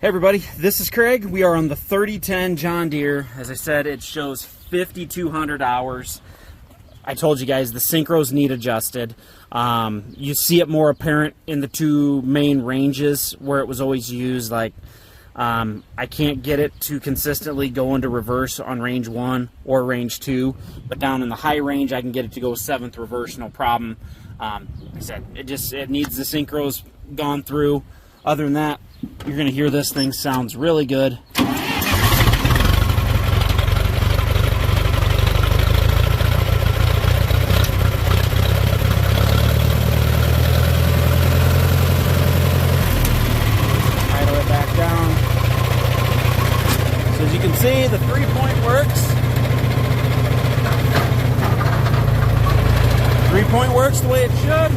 Hey everybody, this is Craig. We are on the 3010 John Deere. As I said, it shows 5,200 hours. I told you guys the Syncros need adjusted. You see it more apparent in the two main ranges where it was always used. Like I can't get it to consistently go into reverse on range 1 or range 2, but down in the high range I can get it to go 7th reverse, no problem. Like I said, it needs the Syncros gone through. Other than that, you're going to hear this thing sounds really good. Tighten it back down. So as you can see, the 3-point works. 3-point works the way it should.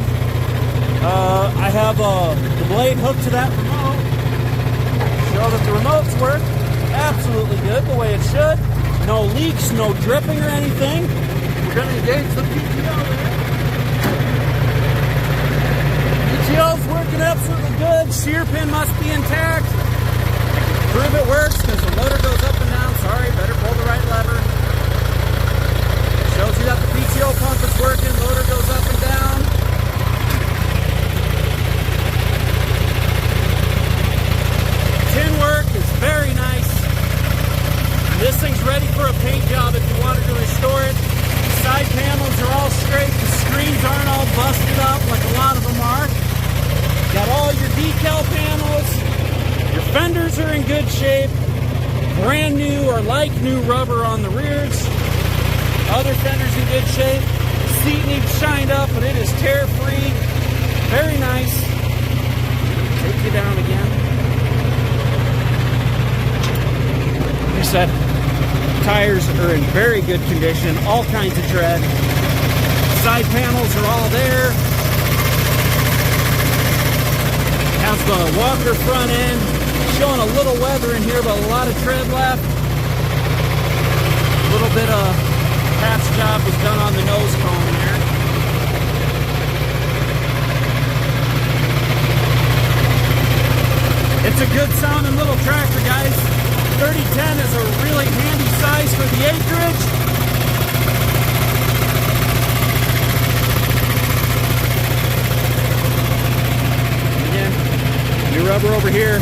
I have the blade hooked to that remote. Show that the remotes work absolutely good the way it should. No leaks, no dripping or anything. We're going to engage the PTO there. PTO's working absolutely good. Steer pin must be intact. Prove it works because the motor goes up and down. Sorry, better pull the right lever. Shows you that the PTO pump is working. Motor goes up and down. Tin work is very nice. This thing's ready for a paint job if you wanted to restore it. The side panels are all straight. The screens aren't all busted up like a lot of them are. Got all your decal panels. Your fenders are in good shape. Brand new or like new rubber on the rears. Other fenders in good shape. The seat needs shined up, but it is tear free. Very nice. Take you down again. Like I said, tires are in very good condition, all kinds of tread. Side panels are all there. Has the Walker front end, showing a little weather in here, but a lot of tread left. A little bit of patch job was done on the nose cone there. It's a good sounding little tractor, guys. 3010 is a really handy size for the acreage. Again, new rubber over here.